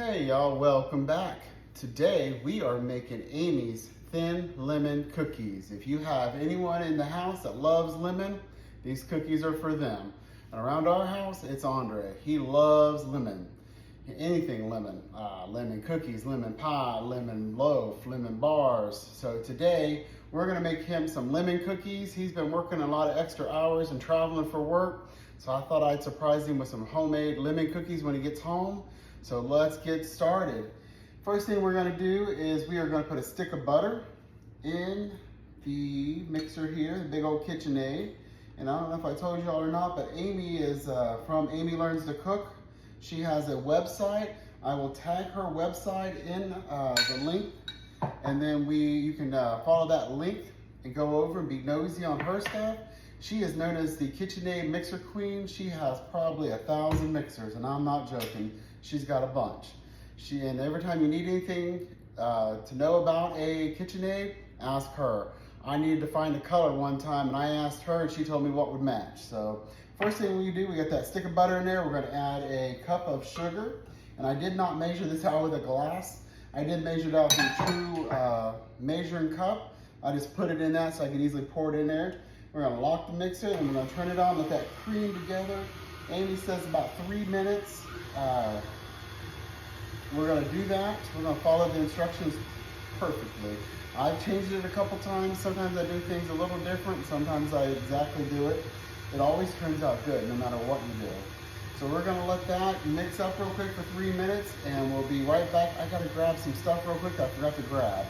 Hey y'all, welcome back. Today we are making Amy's thin lemon cookies. If you have anyone in the house that loves lemon, these cookies are for them. And around our house, it's Andre. He loves lemon. Anything lemon. Lemon cookies, lemon pie, lemon loaf, lemon bars. So today we're gonna make him some lemon cookies. He's been working a lot of extra hours and traveling for work. So I thought I'd surprise him with some homemade lemon cookies when he gets home. So let's get started. First thing we're gonna do is we are gonna put a stick of butter in the mixer here, the big old KitchenAid. And I don't know if I told y'all or not, but Amy is from Amy Learns to Cook. She has a website. I will tag her website in the link, and then you can follow that link and go over and be nosy on her stuff. She is known as the KitchenAid Mixer Queen. She has probably 1,000 mixers, and I'm not joking. She's got a bunch. And every time you need anything to know about a KitchenAid, ask her. I needed to find a color one time, and I asked her, and she told me what would match. So first thing we do, we got that stick of butter in there. We're gonna add a cup of sugar. And I did not measure this out with a glass. I did measure it out with a true measuring cup. I just put it in that so I can easily pour it in there. We're gonna lock the mixer and we're gonna turn it on, let that cream together. Amy says about 3 minutes. We're gonna do that. We're gonna follow the instructions perfectly. I've changed it a couple times. Sometimes I do things a little different. Sometimes I exactly do it. It always turns out good no matter what you do. So we're gonna let that mix up real quick for 3 minutes and we'll be right back. I gotta grab some stuff real quick I forgot to grab.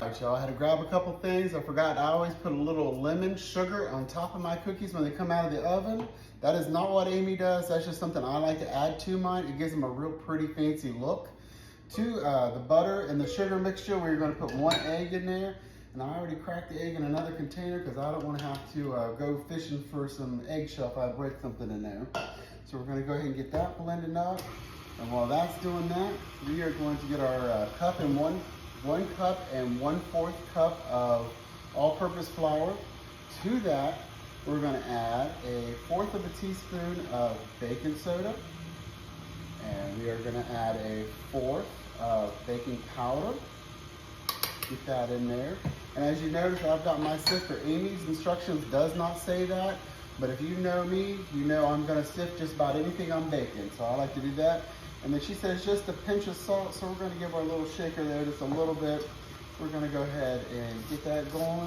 All right, y'all, I had to grab a couple things. I forgot I always put a little lemon sugar on top of my cookies when they come out of the oven. That is not what Amy does. That's just something I like to add to mine. It gives them a real pretty fancy look. To the butter and the sugar mixture, we're gonna put 1 egg in there. And I already cracked the egg in another container because I don't want to have to go fishing for some eggshell if I break something in there. So we're going to go ahead and get that blended up. And while that's doing that, we are going to get our cup and one cup and 1/4 cup of all-purpose flour. To that, we're going to add 1/4 of a teaspoon of baking soda. And we are going to add 1/4 of baking powder. Get that in there. And as you notice, I've got my sifter. Amy's instructions does not say that, but if you know me, you know I'm gonna sift just about anything I'm baking. So I like to do that. And then she says just a pinch of salt, so we're gonna give our little shaker there just a little bit. We're gonna go ahead and get that going. All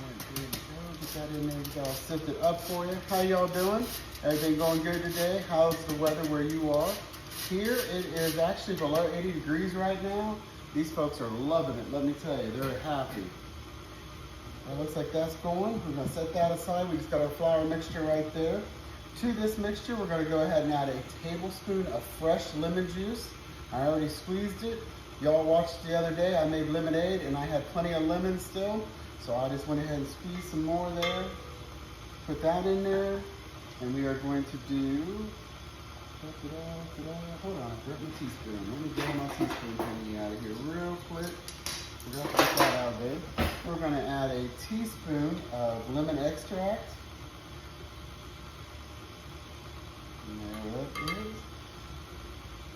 right, there you go. Get that in there, get that all sifted up for you. How y'all doing? Everything going good today? How's the weather where you are? Here it is actually below 80 degrees right now. These folks are loving it, let me tell you, they're happy. It looks like that's going. We're gonna set that aside. We just got our flour mixture right there. To this mixture, we're gonna go ahead and add a tablespoon of fresh lemon juice. I already squeezed it. Y'all watched the other day, I made lemonade and I had plenty of lemon still. So I just went ahead and squeezed some more there. Put that in there. And we are going to do, hold on, grab my teaspoon. Let me get my teaspoon coming out of here real quick. Forgot to get that out of there. We're gonna add a teaspoon of lemon extract. And there that is.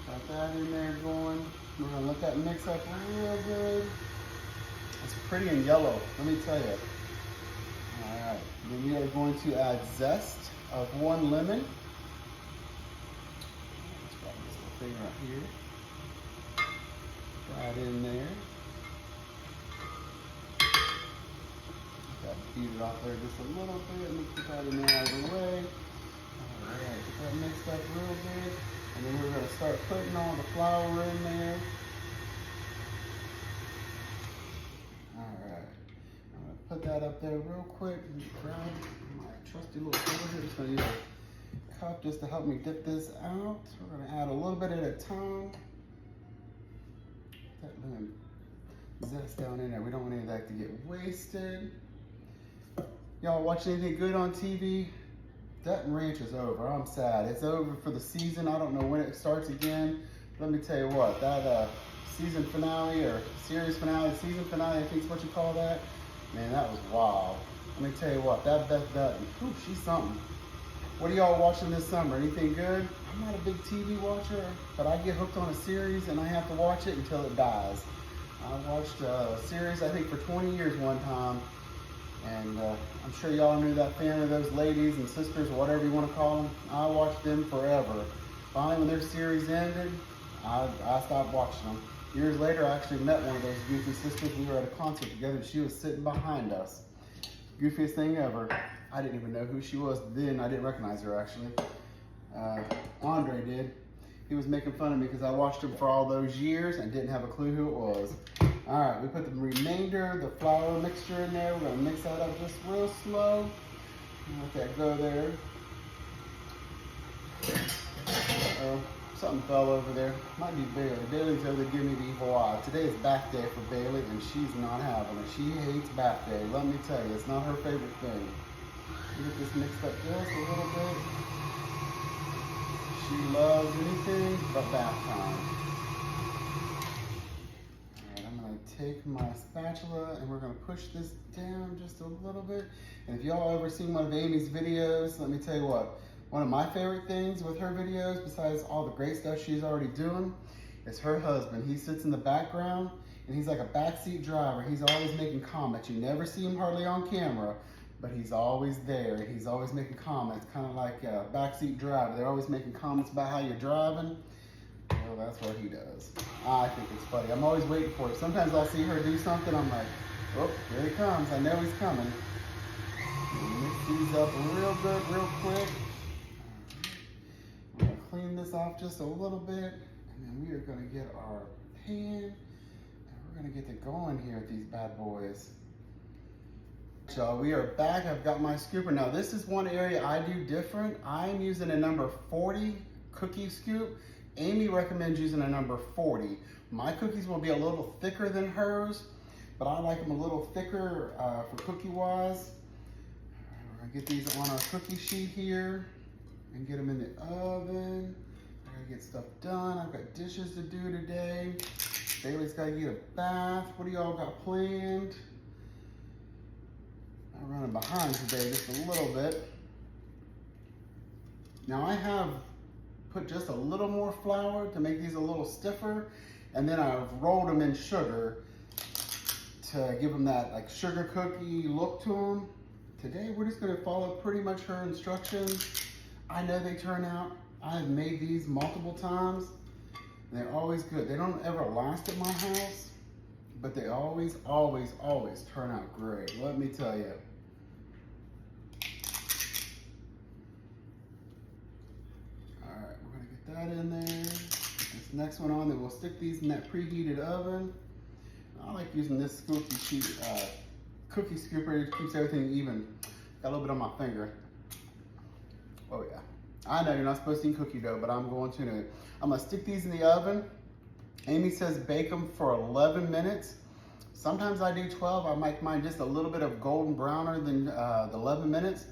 Got that in there going. We're gonna let that mix up real good. It's pretty and yellow, let me tell you. All right, then we are going to add zest of 1 lemon. Thing right here. That in there. Got to beat it off there just a little bit. Let me put that in there out of the way. Alright, get that mixed up real good. And then we're going to start putting all the flour in there. Alright. I'm going to put that up there real quick. Grab my trusty little spoon here. Just going to use a cup just to help me dip this out. We're going to add a little bit at a time. That lemon zest down in there. We don't want any of that to get wasted. Y'all watch anything good on TV? Dutton Ranch is over. I'm sad. It's over for the season. I don't know when it starts again. Let me tell you what, that season finale or series finale, season finale, I think is what you call that. Man, that was wild. Let me tell you what, that Beth Dutton, whew, she's something. What are y'all watching this summer? Anything good? I'm not a big TV watcher, but I get hooked on a series and I have to watch it until it dies. I watched a series, I think, for 20 years one time, and I'm sure y'all knew that family, those ladies and sisters, or whatever you want to call them. I watched them forever. Finally, when their series ended, I stopped watching them. Years later, I actually met one of those goofy sisters. We were at a concert together, and she was sitting behind us. Goofiest thing ever. I didn't even know who she was then. I didn't recognize her, actually. Andre did. He was making fun of me because I watched him for all those years and didn't have a clue who it was. All right, we put the remainder, the flour mixture in there. We're gonna mix that up just real slow. Let that go there. Uh-oh, something fell over there. Might be Bailey. Bailey's over there giving me the evil eye. Today is bath day for Bailey, and she's not having it. She hates bath day. Let me tell you, it's not her favorite thing. Get this mixed up just a little bit. She loves anything but bath time. Alright, I'm gonna take my spatula and we're gonna push this down just a little bit. And if y'all ever seen one of Amy's videos, let me tell you what, one of my favorite things with her videos, besides all the great stuff she's already doing, is her husband. He sits in the background and he's like a backseat driver. He's always making comments. You never see him hardly on camera, but he's always there. He's always making comments, kind of like a backseat driver. They're always making comments about how you're driving. Well, that's what he does. I think it's funny. I'm always waiting for it. Sometimes I'll see her do something. I'm like, oh, here he comes. I know he's coming. Mix these up real good, real quick. We're gonna clean this off just a little bit, and then we are gonna get our pan, and we're gonna get to going here with these bad boys. So we are back. I've got my scooper. Now this is one area I do different. I'm using a number 40 cookie scoop. Amy recommends using a number 40. My cookies will be a little thicker than hers, but I like them a little thicker for cookie wise. We're gonna get these on our cookie sheet here and get them in the oven. I gotta get stuff done. I've got dishes to do today. Bailey's gotta get a bath. What do y'all got planned? I'm running behind today just a little bit. Now I have put just a little more flour to make these a little stiffer, and then I've rolled them in sugar to give them that like sugar cookie look to them. Today we're just gonna follow pretty much her instructions. I know they turn out. I've made these multiple times, and they're always good. They don't ever last at my house, but they always, always, always turn out great. Let me tell you. That in there. This next one on, then we'll stick these in that preheated oven. I like using this cookie scooper. It keeps everything even. Got a little bit on my finger. Oh yeah. I know you're not supposed to eat cookie dough, but I'm going to. I'm gonna stick these in the oven. Amy says bake them for 11 minutes. Sometimes I do 12. I make mine just a little bit of golden browner than the 11 minutes.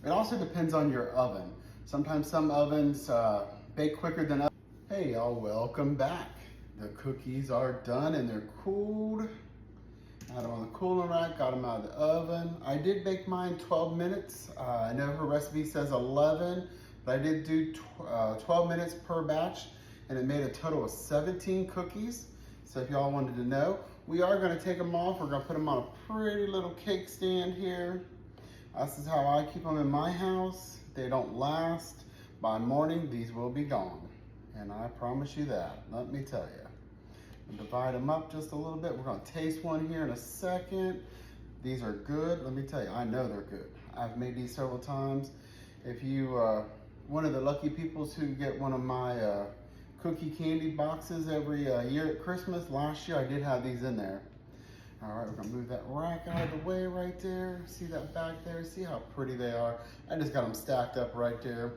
It also depends on your oven. Sometimes some ovens bake quicker than others. Hey y'all, welcome back. The cookies are done and they're cooled. Had them on the cooling rack, got them out of the oven. I did bake mine 12 minutes. I know her recipe says 11, but I did do 12 minutes per batch, and it made a total of 17 cookies. So if y'all wanted to know, we are gonna take them off. We're gonna put them on a pretty little cake stand here. This is how I keep them in my house. They don't last. By morning, these will be gone. And I promise you that, let me tell you. And divide them up just a little bit. We're gonna taste one here in a second. These are good, let me tell you, I know they're good. I've made these several times. If you, one of the lucky peoples who get one of my cookie candy boxes every year at Christmas, last year I did have these in there. All right, we're gonna move that rack out of the way right there. See that back there? See how pretty they are? I just got them stacked up right there.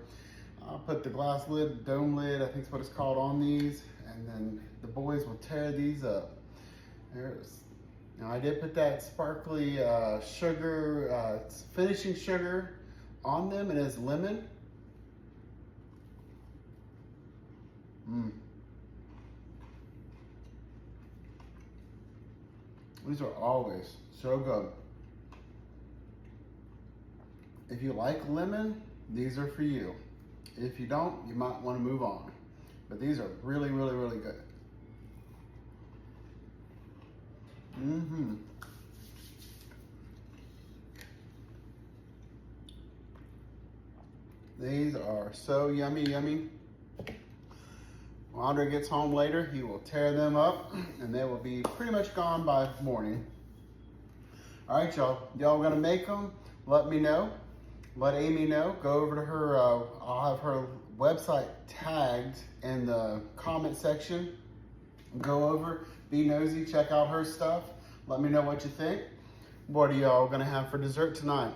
I'll put the glass lid, dome lid, I think is what it's called, on these, and then the boys will tear these up. There it is. Now I did put that sparkly sugar, finishing sugar on them. It is lemon. These are always so good. If you like lemon, these are for you. If you don't, you might want to move on. But these are really, really, really good. These are so yummy, yummy. When Andre gets home later, he will tear them up and they will be pretty much gone by morning. All right, y'all. Y'all gonna make them? Let me know. Let Amy know. Go over to her. I'll have her website tagged in the comment section. Go over, be nosy, check out her stuff. Let me know what you think. What are y'all gonna have for dessert tonight?